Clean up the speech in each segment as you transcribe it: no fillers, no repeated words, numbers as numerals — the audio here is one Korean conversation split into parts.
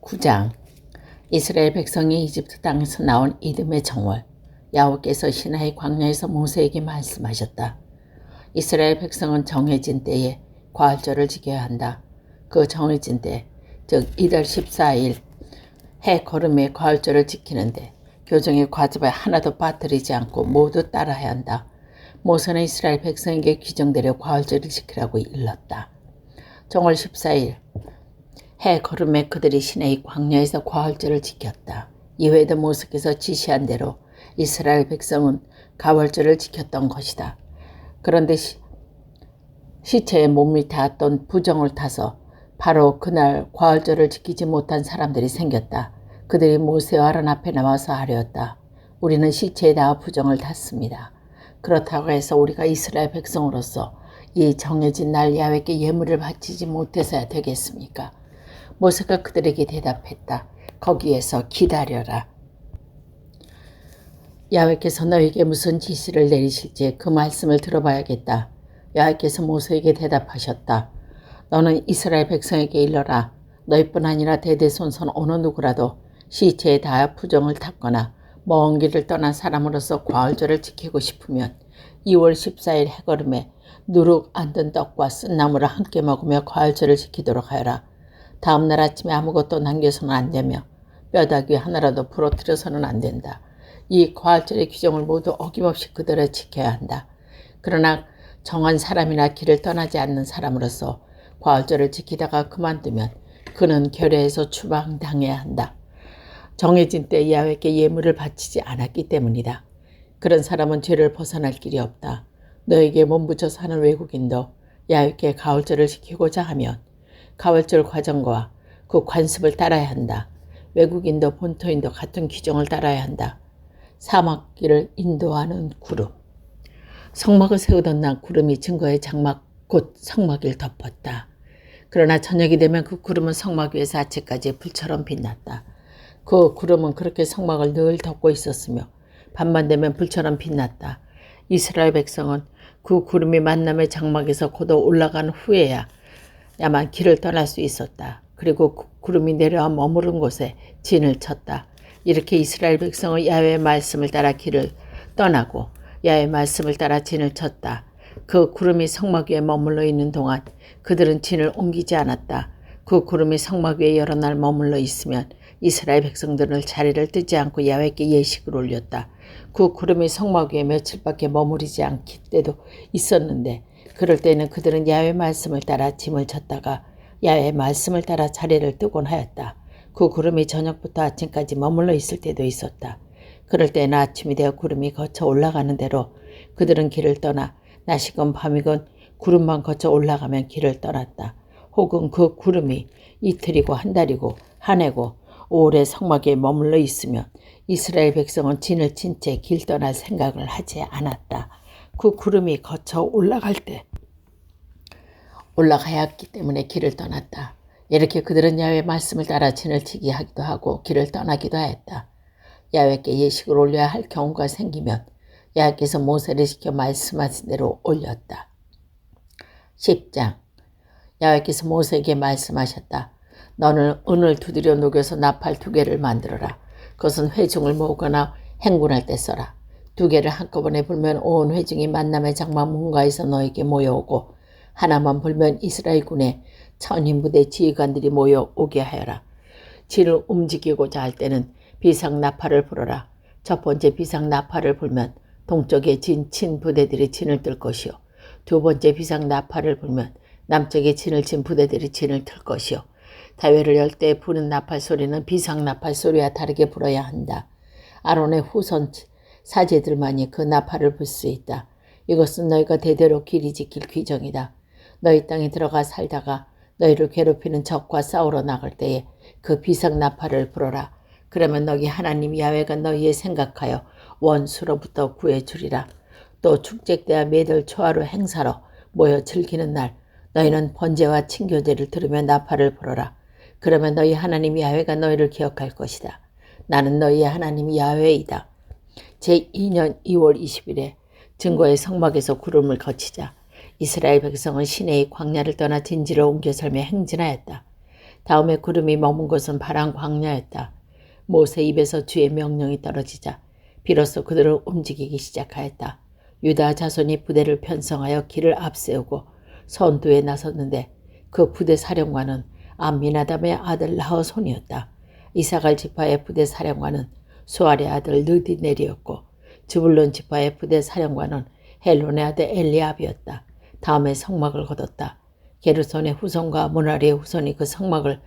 9장. 이스라엘 백성이 이집트 땅에서 나온 이듬해 정월, 야훼께서 시나이 광야에서 모세에게 말씀하셨다. 이스라엘 백성은 정해진 때에 과일절을 지켜야 한다. 그 정해진 때, 즉 이달 14일 해 거름에 과일절을 지키는데 교정의 과즙에 하나도 빠뜨리지 않고 모두 따라야 한다. 모세는 이스라엘 백성에게 규정대로 과일절을 지키라고 일렀다. 정월 14일 해 거름에 그들이 시내의 광야에서 과일절을 지켰다. 이외에도 모세께서 지시한 대로 이스라엘 백성은 가월절을 지켰던 것이다. 그런데 시체에 몸이 닿았던 부정을 타서 바로 그날 과일절을 지키지 못한 사람들이 생겼다. 그들이 모세와 아론 앞에 나와서 아뢰었다. 우리는 시체에 닿아 부정을 탔습니다. 그렇다고 해서 우리가 이스라엘 백성으로서 이 정해진 날 야훼께 예물을 바치지 못해서야 되겠습니까? 모세가 그들에게 대답했다. 거기에서 기다려라. 야훼께서 너에게 무슨 지시를 내리실지 그 말씀을 들어봐야겠다. 야훼께서 모세에게 대답하셨다. 너는 이스라엘 백성에게 일러라. 너희뿐 아니라 대대손손 어느 누구라도 시체에 닿아 부정을 탔거나 먼 길을 떠난 사람으로서 과일절을 지키고 싶으면 2월 14일 해거름에 누룩 안 든 떡과 쓴 나물을 함께 먹으며 과일절을 지키도록 하여라. 다음날 아침에 아무것도 남겨서는 안 되며 뼈다귀 하나라도 부러뜨려서는 안 된다. 이 과일절의 규정을 모두 어김없이 그대로 지켜야 한다. 그러나 정한 사람이나 길을 떠나지 않는 사람으로서 과일절을 지키다가 그만두면 그는 결례에서 추방당해야 한다. 정해진 때 야훼께 예물을 바치지 않았기 때문이다. 그런 사람은 죄를 벗어날 길이 없다. 너에게 몸부쳐 사는 외국인도 야훼께 가을절을 지키고자 하면 가을절 과정과 그 관습을 따라야 한다. 외국인도 본토인도 같은 규정을 따라야 한다. 사막길을 인도하는 구름. 성막을 세우던 날 구름이 증거의 장막 곧 성막을 덮었다. 그러나 저녁이 되면 그 구름은 성막 위에서 아침까지 불처럼 빛났다. 그 구름은 그렇게 성막을 늘 덮고 있었으며 밤만 되면 불처럼 빛났다. 이스라엘 백성은 그 구름이 만남의 장막에서 고도 올라간 후에야만 길을 떠날 수 있었다. 그리고 그 구름이 내려와 머무른 곳에 진을 쳤다. 이렇게 이스라엘 백성은 야훼의 말씀을 따라 길을 떠나고 야훼의 말씀을 따라 진을 쳤다. 그 구름이 성막 위에 머물러 있는 동안 그들은 진을 옮기지 않았다. 그 구름이 성막 위에 여러 날 머물러 있으면 이스라엘 백성들은 자리를 뜨지 않고 야훼께 예식을 올렸다. 그 구름이 성막 위에 며칠밖에 머무르지 않기 때도 있었는데 그럴 때는 그들은 야훼 말씀을 따라 짐을 쳤다가 야훼 말씀을 따라 자리를 뜨곤 하였다. 그 구름이 저녁부터 아침까지 머물러 있을 때도 있었다. 그럴 때는 아침이 되어 구름이 거쳐 올라가는 대로 그들은 길을 떠나 낮이건 밤이건 구름만 거쳐 올라가면 길을 떠났다. 혹은 그 구름이 이틀이고 한 달이고 한 해고 오래 성막에 머물러 있으면 이스라엘 백성은 진을 친 채 길 떠날 생각을 하지 않았다. 그 구름이 거쳐 올라갈 때 올라가야 했기 때문에 길을 떠났다. 이렇게 그들은 야훼 말씀을 따라 진을 치게 하기도 하고 길을 떠나기도 하였다. 야훼께 예식을 올려야 할 경우가 생기면 야훼께서 모세를 시켜 말씀하신 대로 올렸다. 10장. 야훼께서 모세에게 말씀하셨다. 너는 은을 두드려 녹여서 나팔 2개를 만들어라. 그것은 회중을 모으거나 행군할 때 써라. 2개를 한꺼번에 불면 온 회중이 만남의 장막 문가에서 너에게 모여오고 하나만 불면 이스라엘 군의 천인부대 지휘관들이 모여오게 하여라. 진을 움직이고자 할 때는 비상 나팔을 불어라. 첫 번째 비상 나팔을 불면 동쪽의 친 부대들이 진을 뜰 것이요. 두 번째 비상 나팔을 불면 남쪽의 진을 친 부대들이 진을 틀 것이요. 다회를 열 때 부는 나팔 소리는 비상 나팔 소리와 다르게 불어야 한다. 아론의 후손 사제들만이 그 나팔을 불 수 있다. 이것은 너희가 대대로 길이 지킬 규정이다. 너희 땅에 들어가 살다가 너희를 괴롭히는 적과 싸우러 나갈 때에 그 비상 나팔을 불어라. 그러면 너희 하나님 야훼가 너희의 생각하여 원수로부터 구해주리라. 또 축제 때와 매달 초하루 행사로 모여 즐기는 날 너희는 번제와 친교제를 들으며 나팔을 불어라. 그러면 너희 하나님 야훼가 너희를 기억할 것이다. 나는 너희의 하나님 야훼이다. 제2년 2월 20일에 증거의 성막에서 구름을 거치자 이스라엘 백성은 시내의 광야를 떠나 진지를 옮겨 설며 행진하였다. 다음에 구름이 머문 곳은 파란 광야였다. 모세 입에서 주의 명령이 떨어지자 비로소 그들을 움직이기 시작하였다. 유다 자손이 부대를 편성하여 길을 앞세우고 선두에 나섰는데 그 부대 사령관은 암미나담의 아들 나허손이었다. 이사갈 지파의 부대 사령관은 수알의 아들 느디넬이었고 즈불론 지파의 부대 사령관은 헬론의 아들 엘리압이었다. 다음에 성막을 걷었다. 게르손의 후손과 무라리의 후손이 그 성막을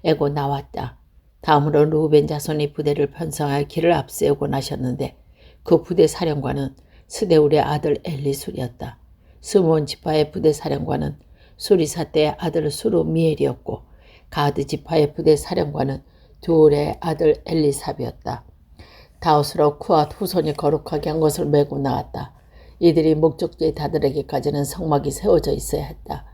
에고 나왔다. 다음으로 루벤 자손이 부대를 편성하여 길을 앞세우고 나셨는데 그 부대 사령관은 스데울의 아들 엘리술이었다. 스므온 지파의 부대 사령관은 수리사떼의 아들 수루미엘이었고 가드 지파의 부대 사령관은 두올의 아들 엘리삽이었다. 다우스로 쿠앗 후손이 거룩하게 한 것을 메고 나왔다. 이들이 목적지에 다다르기까지는 성막이 세워져 있어야 했다.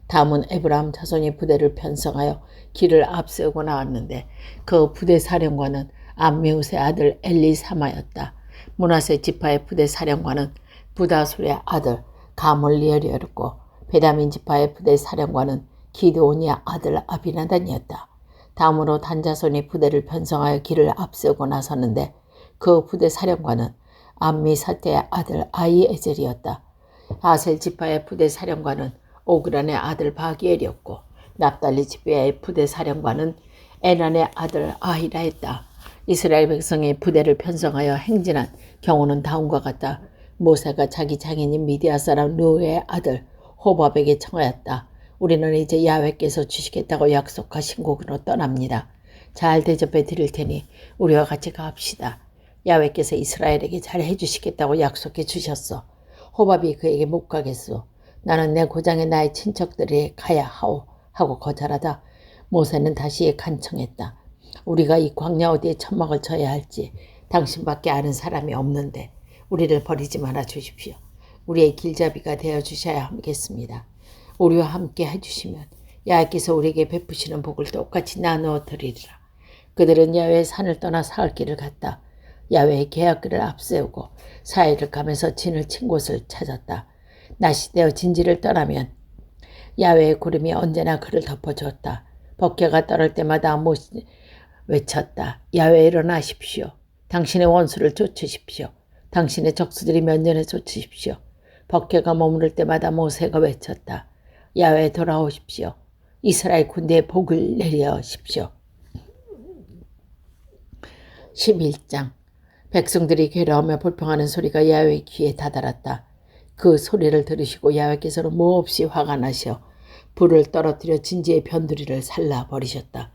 다음은 에브라임 자손이 부대를 편성하여 길을 앞세우고 나왔는데 그 부대 사령관은 암미우스의 아들 엘리사마였다. 므낫세 지파의 부대 사령관은 부다술의 아들 가몰리엘이었고 베냐민 지파의 부대 사령관은 기드온의 아들 아비나단이었다. 다음으로 단 자손이 부대를 편성하여 길을 앞세우고 나섰는데 그 부대 사령관은 암미사떼의 아들 아이에젤이었다. 아셀 지파의 부대 사령관은 오그란의 아들 바기엘이었고 납달리 지파의 부대 사령관은 에난의 아들 아히라였다. 이스라엘 백성이 부대를 편성하여 행진한 경우는 다음과 같다. 모세가 자기 장인인 미디아 사람 르의 아들 호밥에게 청하였다. 우리는 이제 야훼께서 주시겠다고 약속하신 곳으로 떠납니다. 잘 대접해 드릴 테니 우리와 같이 갑시다. 야훼께서 이스라엘에게 잘 해주시겠다고 약속해 주셨어. 호밥이 그에게 못 가겠소. 나는 내 고장에 나의 친척들이 가야 하오 하고 거절하다 모세는 다시 간청했다. 우리가 이 광야 어디에 천막을 쳐야 할지 당신밖에 아는 사람이 없는데 우리를 버리지 말아 주십시오. 우리의 길잡이가 되어 주셔야 하겠습니다. 우리와 함께 해주시면 야훼께서 우리에게 베푸시는 복을 똑같이 나누어 드리리라. 그들은 야훼의 산을 떠나 사흘 길을 갔다. 야훼의 계약글을 앞세우고 사해를 가면서 진을 친 곳을 찾았다. 낮이 되어 진지를 떠나면 야훼의 구름이 언제나 그를 덮어주었다. 법궤가 떨을 때마다 모세 외쳤다. 야훼 일어나십시오. 당신의 원수를 쫓으십시오. 당신의 적수들이 면전에 쫓으십시오. 법궤가 머무를 때마다 모세가 외쳤다. 야훼 돌아오십시오. 이스라엘 군대에 복을 내려십시오. 11장 백성들이 괴로워하며 불평하는 소리가 야훼의 귀에 다다랐다. 그 소리를 들으시고 야훼께서는 몹시 화가 나셔 불을 떨어뜨려 진지의 변두리를 살라버리셨다.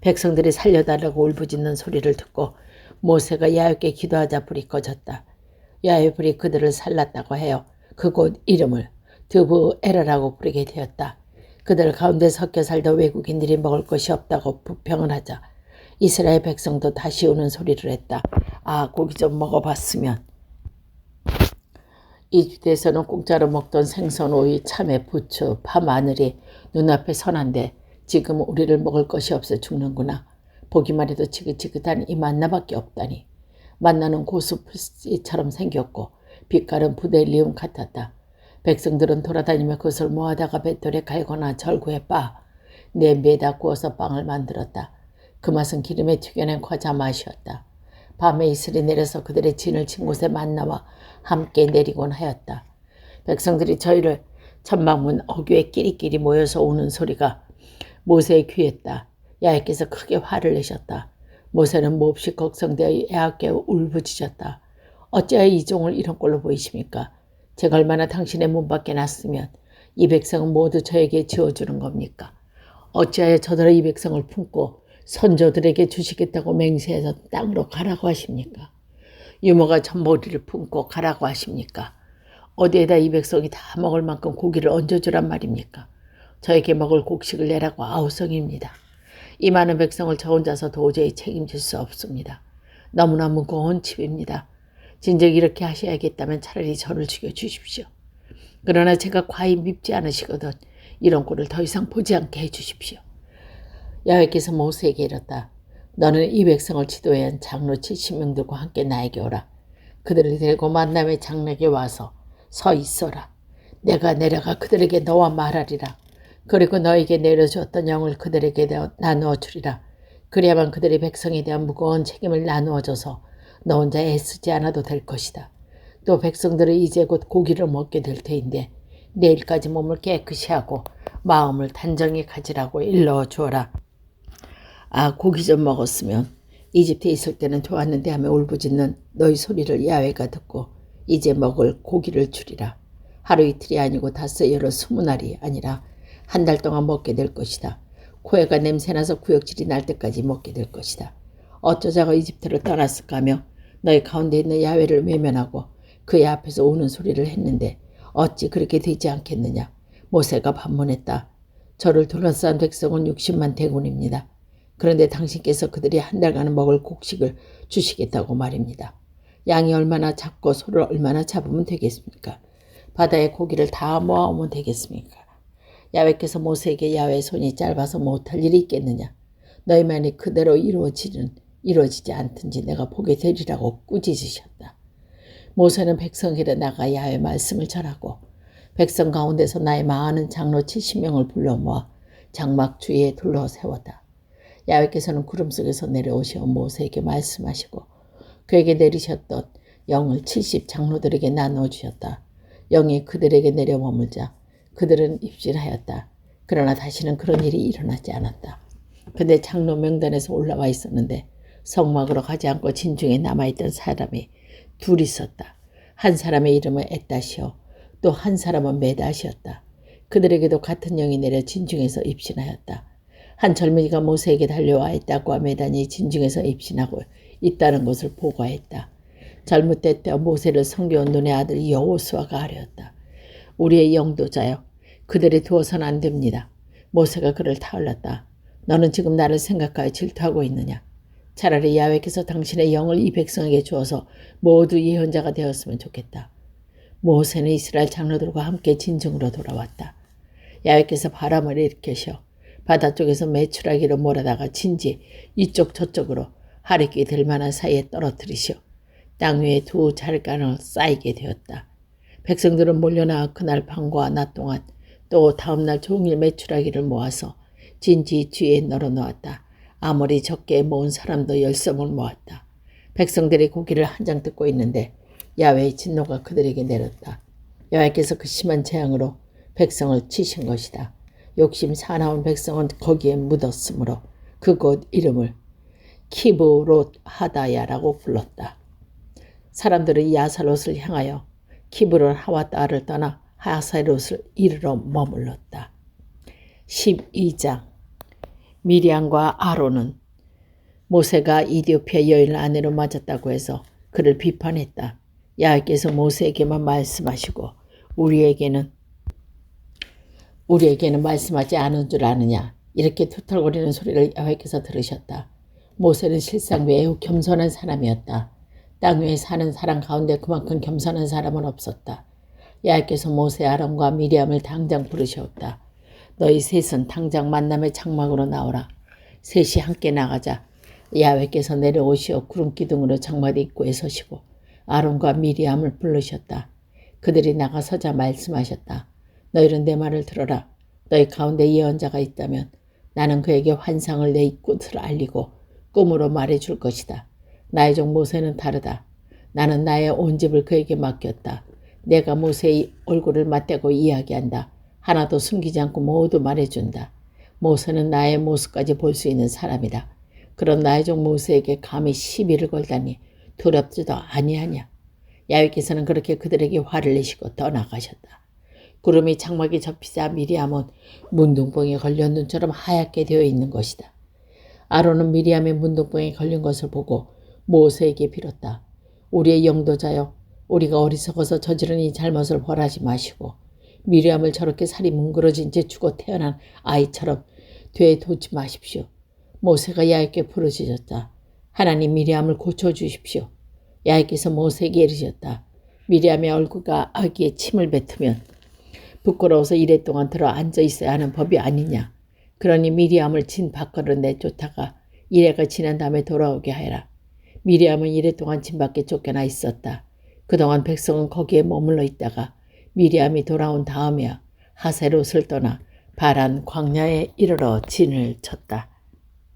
백성들이 살려달라고 울부짖는 소리를 듣고 모세가 야훼께 기도하자 불이 꺼졌다. 야훼 불이 그들을 살랐다고 해요. 그곳 이름을 드브에라라고 부르게 되었다. 그들 가운데 섞여 살던 외국인들이 먹을 것이 없다고 불평을 하자 이스라엘 백성도 다시 우는 소리를 했다. 아, 고기 좀 먹어봤으면. 이집트에서는 공짜로 먹던 생선, 오이, 참외, 부추, 파, 마늘이 눈앞에 선한데 지금 우리를 먹을 것이 없어 죽는구나. 보기만 해도 지긋지긋한 이 만나밖에 없다니. 만나는 고수풀씨처럼 생겼고 빛깔은 부델리움 같았다. 백성들은 돌아다니며 그것을 모아다가 뱃돌에 갈거나 절구에 빻아 냄비에다 구워서 빵을 만들었다. 그 맛은 기름에 튀겨낸 과자 맛이었다. 밤에 이슬이 내려서 그들의 진을 친 곳에 만나와 함께 내리곤 하였다. 백성들이 저희를 천막문 어귀에 끼리끼리 모여서 우는 소리가 모세의 귀에다. 야훼께서 크게 화를 내셨다. 모세는 몹시 걱정되어 야훼께 울부짖었다. 어찌하여 이 종을 이런 꼴로 보이십니까? 제가 얼마나 당신의 문 밖에 났으면 이 백성은 모두 저에게 지어주는 겁니까? 어찌하여 저들의 이 백성을 품고 선조들에게 주시겠다고 맹세해서 땅으로 가라고 하십니까? 유모가 젖머리를 품고 가라고 하십니까? 어디에다 이 백성이 다 먹을 만큼 고기를 얹어주란 말입니까? 저에게 먹을 곡식을 내라고 아우성입니다. 이 많은 백성을 저 혼자서 도저히 책임질 수 없습니다. 너무나 무거운 칩입니다. 진즉 이렇게 하셔야겠다면 차라리 저를 죽여주십시오. 그러나 제가 과히 밉지 않으시거든 이런 꼴을 더 이상 보지 않게 해주십시오. 야훼께서 모세에게 이렀다. 너는 이 백성을 지도해야 한 장로 70명들과 함께 나에게 오라. 그들을 데리고 만남의 장막에 와서 서 있어라. 내가 내려가 그들에게 너와 말하리라. 그리고 너에게 내려주었던 영을 그들에게 나누어 주리라. 그래야만 그들의 백성에 대한 무거운 책임을 나누어줘서 너 혼자 애쓰지 않아도 될 것이다. 또 백성들은 이제 곧 고기를 먹게 될 테인데 내일까지 몸을 깨끗이 하고 마음을 단정히 가지라고 일러 주어라. 아, 고기 좀 먹었으면 이집트에 있을 때는 좋았는데 하며 울부짖는 너희 소리를 야훼가 듣고 이제 먹을 고기를 주리라. 하루 이틀이 아니고 닷새 여러 20날이 아니라 한 달 동안 먹게 될 것이다. 코에가 냄새나서 구역질이 날 때까지 먹게 될 것이다. 어쩌자고 이집트를 떠났을까 하며 너희 가운데 있는 야훼를 외면하고 그의 앞에서 우는 소리를 했는데 어찌 그렇게 되지 않겠느냐. 모세가 반문했다. 저를 둘러싼 백성은 60만 대군입니다. 그런데 당신께서 그들이 한 달간은 먹을 곡식을 주시겠다고 말입니다. 양이 얼마나 작고 소를 얼마나 잡으면 되겠습니까? 바다의 고기를 다 모아오면 되겠습니까? 야훼께서 모세에게 야훼의 손이 짧아서 못할 일이 있겠느냐. 너희 말이 그대로 이루어지지 않든지 내가 보게 되리라고 꾸짖으셨다. 모세는 백성에게 나가 야훼 말씀을 전하고 백성 가운데서 나이 많은 장로 70명을 불러 모아 장막 주위에 둘러 세웠다. 야훼께서는 구름 속에서 내려오셔 모세에게 말씀하시고 그에게 내리셨던 영을 70 장로들에게 나누어 주셨다. 영이 그들에게 내려 머물자 그들은 입신하였다. 그러나 다시는 그런 일이 일어나지 않았다. 근데 장로 명단에서 올라와 있었는데 성막으로 가지 않고 진중에 남아있던 사람이 둘 있었다. 한 사람의 이름은 에따시요 또 한 사람은 메다시였다. 그들에게도 같은 영이 내려 진중에서 입신하였다. 한 젊은이가 모세에게 달려와 에따과 메단이 진중에서 입신하고 있다는 것을 보고하였다. 잘못될 때 모세를 섬겨온 눈의 아들 여호수아가 아뢰었다. 우리의 영도자여 그들이 두어서는 안 됩니다. 모세가 그를 타올랐다. 너는 지금 나를 생각하여 질투하고 있느냐. 차라리 야훼께서 당신의 영을 이 백성에게 주어서 모두 예언자가 되었으면 좋겠다. 모세는 이스라엘 장로들과 함께 진중으로 돌아왔다. 야훼께서 바람을 일으키셔 바다 쪽에서 메추라기로 몰아다가 진지 이쪽 저쪽으로 하리끼 될 만한 사이에 떨어뜨리시오. 땅 위에 두 잘간을 쌓이게 되었다. 백성들은 몰려나와 그날 밤과 낮 동안 또 다음날 종일 메추라기를 모아서 진지 뒤에 널어놓았다. 아무리 적게 모은 사람도 10섬을 모았다. 백성들이 고기를 한 장 뜯고 있는데 야훼의 진노가 그들에게 내렸다. 야훼께서 그 심한 재앙으로 백성을 치신 것이다. 욕심 사나운 백성은 거기에 묻었으므로 그곳 이름을 키브롯 하다야라고 불렀다. 사람들은 야살롯을 향하여 키브롯 하와따를 떠나 하세롯을 이르러 머물렀다. 12장 미리암과 아론은 모세가 이디오피아 여인을 아내로 맞았다고 해서 그를 비판했다. 야훼께서 모세에게만 말씀하시고 우리에게는 말씀하지 않은 줄 아느냐. 이렇게 투덜거리는 소리를 야훼께서 들으셨다. 모세는 실상 매우 겸손한 사람이었다. 땅 위에 사는 사람 가운데 그만큼 겸손한 사람은 없었다. 야훼께서 모세 아론과 미리암을 당장 부르셨다. 너희 셋은 당장 만남의 장막으로 나오라. 셋이 함께 나가자. 야훼께서 내려오시어 구름 기둥으로 장막 입구에 서시고 아론과 미리암을 부르셨다. 그들이 나가서자 말씀하셨다. 너희는 내 말을 들어라. 너희 가운데 예언자가 있다면 나는 그에게 환상을 내 뜻을 알리고 꿈으로 말해줄 것이다. 나의 종 모세는 다르다. 나는 나의 온 집을 그에게 맡겼다. 내가 모세의 얼굴을 맞대고 이야기한다. 하나도 숨기지 않고 모두 말해준다. 모세는 나의 모습까지 볼 수 있는 사람이다. 그런 나의 종 모세에게 감히 시비를 걸다니 두렵지도 아니하냐. 야훼께서는 그렇게 그들에게 화를 내시고 떠나가셨다. 구름이 장막에 접히자 미리암은 문둥병에 걸려 눈처럼 하얗게 되어 있는 것이다. 아론은 미리암의 문둥병에 걸린 것을 보고 모세에게 빌었다. 우리의 영도자여, 우리가 어리석어서 저지른 이 잘못을 벌하지 마시고 미리암을 저렇게 살이 뭉그러진 채 죽어 태어난 아이처럼 되두지 마십시오. 모세가 야훼께 부르짖었다. 하나님 미리암을 고쳐주십시오. 야훼께서 모세에게 이르셨다. 미리암의 얼굴과 아기의 침을 뱉으면 부끄러워서 이랫동안 들어 앉아 있어야 하는 법이 아니냐. 그러니 미리암을 진 밖으로 내쫓다가 이래가 지난 다음에 돌아오게 하여라. 미리암은 이랫동안 진 밖에 쫓겨나 있었다. 그동안 백성은 거기에 머물러 있다가 미리암이 돌아온 다음에야 하세롯을 떠나 바란 광야에 이르러 진을 쳤다.